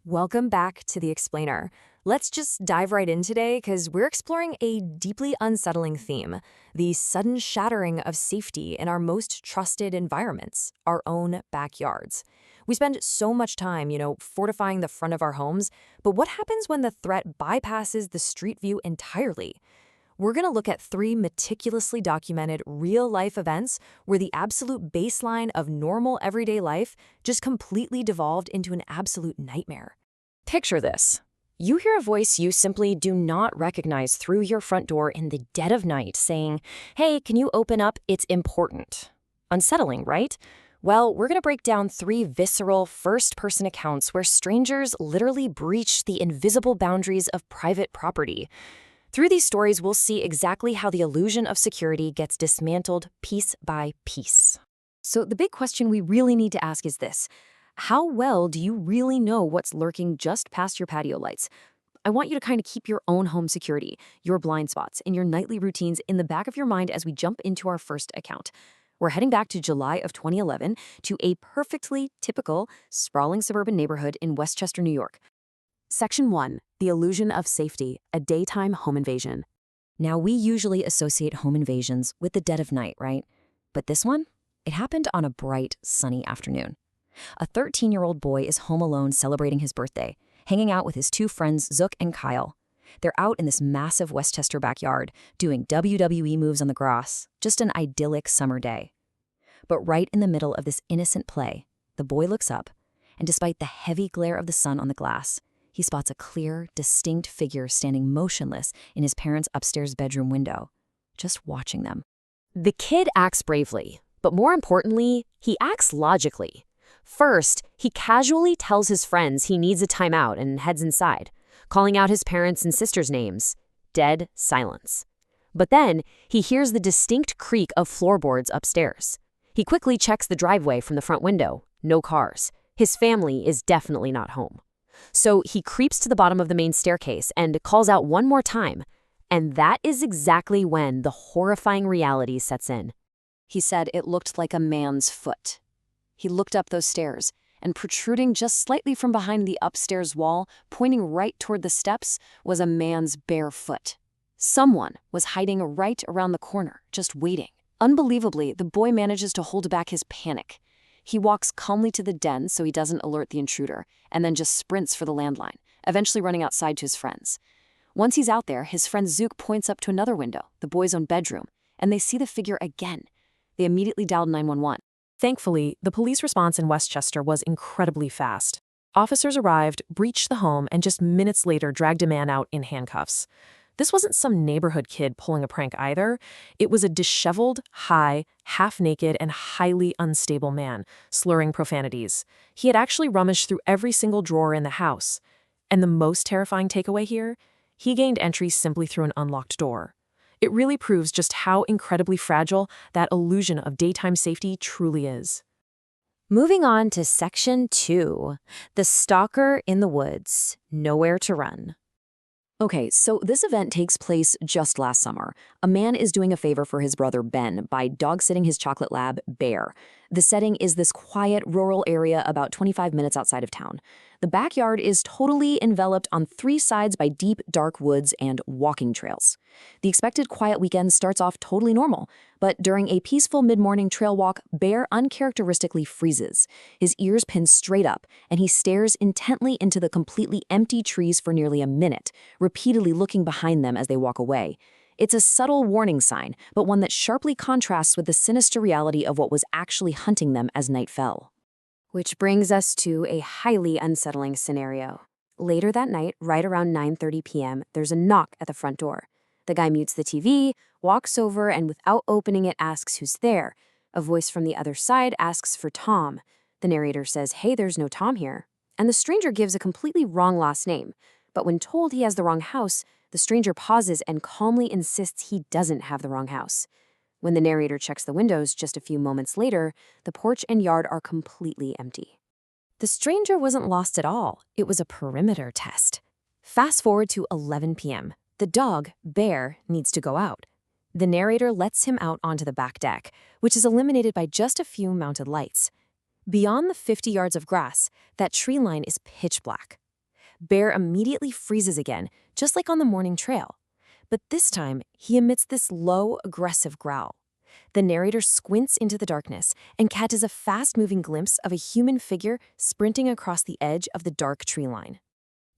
Welcome back to The Explainer. Let's just dive right in today because we're exploring a deeply unsettling theme, the sudden shattering of safety in our most trusted environments, our own backyards. We spend so much time, fortifying the front of our homes, but what happens when the threat bypasses the street view entirely? We're going to look at three meticulously documented real-life events where the absolute baseline of normal everyday life just completely devolved into an absolute nightmare. Picture this. You hear a voice you simply do not recognize through your front door in the dead of night saying, "Hey, can you open up? It's important." Unsettling, right? Well, we're going to break down three visceral first-person accounts where strangers literally breached the invisible boundaries of private property. Through these stories, we'll see exactly how the illusion of security gets dismantled piece by piece. So the big question we really need to ask is this: how well do you really know what's lurking just past your patio lights? I want you to kind of keep your own home security, your blind spots, and your nightly routines in the back of your mind as we jump into our first account. We're heading back to July of 2011 to a perfectly typical, sprawling suburban neighborhood in Westchester, New York. Section 1. The Illusion of Safety, a Daytime Home Invasion. Now, we usually associate home invasions with the dead of night, right? But this one? It happened on a bright, sunny afternoon. A 13-year-old boy is home alone celebrating his birthday, hanging out with his two friends Zook and Kyle. They're out in this massive Westchester backyard, doing WWE moves on the grass, just an idyllic summer day. But right in the middle of this innocent play, the boy looks up, and despite the heavy glare of the sun on the glass, he spots a clear, distinct figure standing motionless in his parents' upstairs bedroom window, just watching them. The kid acts bravely, but more importantly, he acts logically. First, he casually tells his friends he needs a timeout and heads inside, calling out his parents' and sisters' names. Dead silence. But then, he hears the distinct creak of floorboards upstairs. He quickly checks the driveway from the front window. No cars. His family is definitely not home. So he creeps to the bottom of the main staircase and calls out one more time. And that is exactly when the horrifying reality sets in. He said it looked like a man's foot. He looked up those stairs, and protruding just slightly from behind the upstairs wall, pointing right toward the steps, was a man's bare foot. Someone was hiding right around the corner, just waiting. Unbelievably, the boy manages to hold back his panic. He walks calmly to the den so he doesn't alert the intruder, and then just sprints for the landline, eventually running outside to his friends. Once he's out there, his friend Zook points up to another window, the boy's own bedroom, and they see the figure again. They immediately dialed 911. Thankfully, the police response in Westchester was incredibly fast. Officers arrived, breached the home, and just minutes later dragged a man out in handcuffs. This wasn't some neighborhood kid pulling a prank either. It was a disheveled, high, half-naked, and highly unstable man, slurring profanities. He had actually rummaged through every single drawer in the house. And the most terrifying takeaway here? He gained entry simply through an unlocked door. It really proves just how incredibly fragile that illusion of daytime safety truly is. Moving on to Section 2. The Stalker in the Woods. Nowhere to Run. Okay, so this event takes place just last summer. A man is doing a favor for his brother Ben by dog-sitting his chocolate lab, Bear. The setting is this quiet, rural area about 25 minutes outside of town. The backyard is totally enveloped on three sides by deep, dark woods and walking trails. The expected quiet weekend starts off totally normal, but during a peaceful mid-morning trail walk, Bear uncharacteristically freezes. His ears pin straight up, and he stares intently into the completely empty trees for nearly a minute, repeatedly looking behind them as they walk away. It's a subtle warning sign, but one that sharply contrasts with the sinister reality of what was actually hunting them as night fell. Which brings us to a highly unsettling scenario. Later that night, right around 9:30 p.m., there's a knock at the front door. The guy mutes the TV, walks over, and without opening it asks who's there. A voice from the other side asks for Tom. The narrator says, "Hey, there's no Tom here." And the stranger gives a completely wrong last name. But when told he has the wrong house, the stranger pauses and calmly insists he doesn't have the wrong house. When the narrator checks the windows just a few moments later, the porch and yard are completely empty. The stranger wasn't lost at all. It was a perimeter test. Fast forward to 11 p.m. The dog, Bear, needs to go out. The narrator lets him out onto the back deck, which is illuminated by just a few mounted lights. Beyond the 50 yards of grass, that tree line is pitch black. Bear immediately freezes again, just like on the morning trail. But this time, he emits this low, aggressive growl. The narrator squints into the darkness and catches a fast-moving glimpse of a human figure sprinting across the edge of the dark tree line.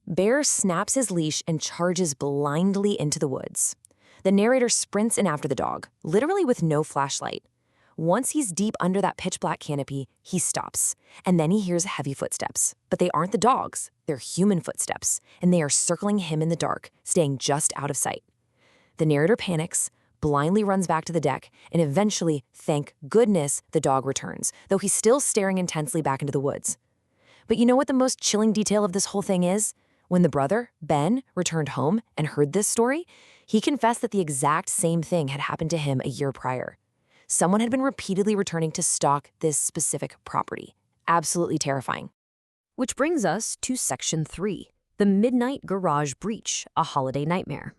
Bear snaps his leash and charges blindly into the woods. The narrator sprints in after the dog, literally with no flashlight. Once he's deep under that pitch-black canopy, he stops, and then he hears heavy footsteps. But they aren't the dog's, they're human footsteps, and they are circling him in the dark, staying just out of sight. The narrator panics, blindly runs back to the deck, and eventually, thank goodness, the dog returns, though he's still staring intensely back into the woods. But you know what the most chilling detail of this whole thing is? When the brother, Ben, returned home and heard this story, he confessed that the exact same thing had happened to him a year prior. Someone had been repeatedly returning to stalk this specific property. Absolutely terrifying. Which brings us to Section 3, the Midnight Garage Breach, a Holiday Nightmare.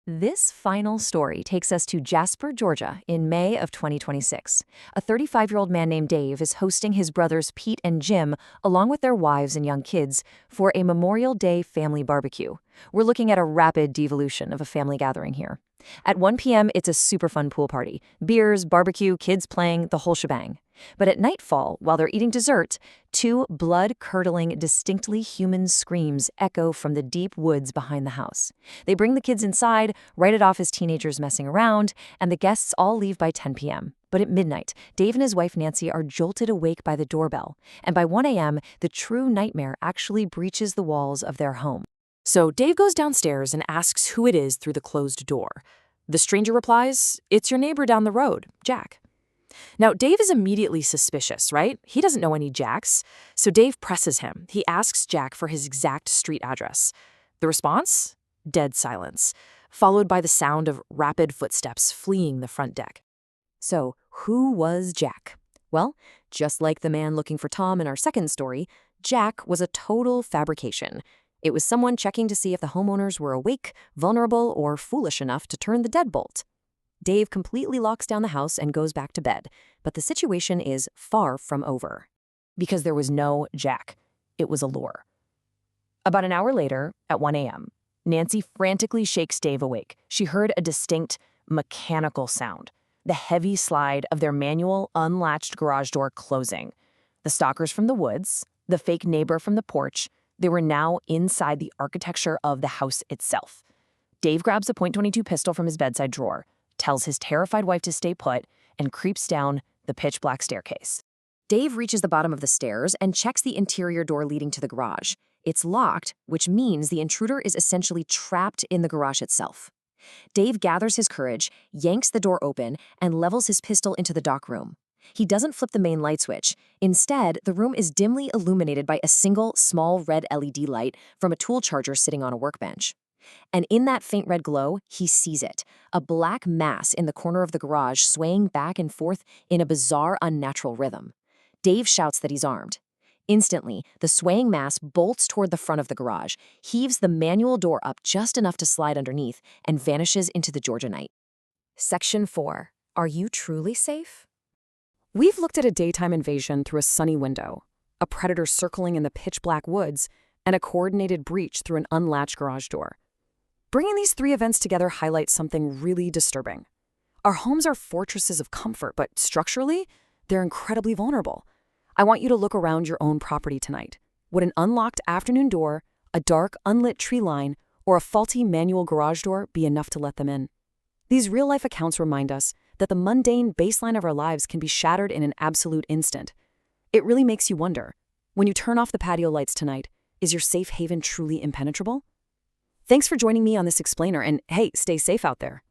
This final story takes us to Jasper, Georgia, in May of 2026. A 35-year-old man named Dave is hosting his brothers Pete and Jim, along with their wives and young kids, for a Memorial Day family barbecue. We're looking at a rapid devolution of a family gathering here. At 1 p.m., it's a super fun pool party. Beers, barbecue, kids playing, the whole shebang. But at nightfall, while they're eating dessert, two blood-curdling, distinctly human screams echo from the deep woods behind the house. They bring the kids inside, write it off as teenagers messing around, and the guests all leave by 10 p.m. But at midnight, Dave and his wife Nancy are jolted awake by the doorbell, and by 1 a.m., the true nightmare actually breaches the walls of their home. So Dave goes downstairs and asks who it is through the closed door. The stranger replies, "It's your neighbor down the road, Jack." Now, Dave is immediately suspicious, right? He doesn't know any Jacks. So Dave presses him. He asks Jack for his exact street address. The response? Dead silence, followed by the sound of rapid footsteps fleeing the front deck. So, who was Jack? Well, just like the man looking for Tom in our second story, Jack was a total fabrication. It was someone checking to see if the homeowners were awake, vulnerable, or foolish enough to turn the deadbolt. Dave completely locks down the house and goes back to bed, but the situation is far from over. Because there was no Jack. It was a lure. About an hour later, at 1 a.m., Nancy frantically shakes Dave awake. She heard a distinct, mechanical sound, the heavy slide of their manual, unlatched garage door closing. The stalkers from the woods, the fake neighbor from the porch, they were now inside the architecture of the house itself. Dave grabs a .22 pistol from his bedside drawer, tells his terrified wife to stay put, and creeps down the pitch-black staircase. Dave reaches the bottom of the stairs and checks the interior door leading to the garage. It's locked, which means the intruder is essentially trapped in the garage itself. Dave gathers his courage, yanks the door open, and levels his pistol into the dock room. He doesn't flip the main light switch. Instead, the room is dimly illuminated by a single, small red LED light from a tool charger sitting on a workbench. And in that faint red glow, he sees it, a black mass in the corner of the garage swaying back and forth in a bizarre, unnatural rhythm. Dave shouts that he's armed. Instantly, the swaying mass bolts toward the front of the garage, heaves the manual door up just enough to slide underneath, and vanishes into the Georgia night. Section 4. Are you truly safe? We've looked at a daytime invasion through a sunny window, a predator circling in the pitch-black woods, and a coordinated breach through an unlatched garage door. Bringing these three events together highlights something really disturbing. Our homes are fortresses of comfort, but structurally, they're incredibly vulnerable. I want you to look around your own property tonight. Would an unlocked afternoon door, a dark, unlit tree line, or a faulty manual garage door be enough to let them in? These real-life accounts remind us that the mundane baseline of our lives can be shattered in an absolute instant. It really makes you wonder, when you turn off the patio lights tonight, is your safe haven truly impenetrable? Thanks for joining me on this explainer, and hey, stay safe out there.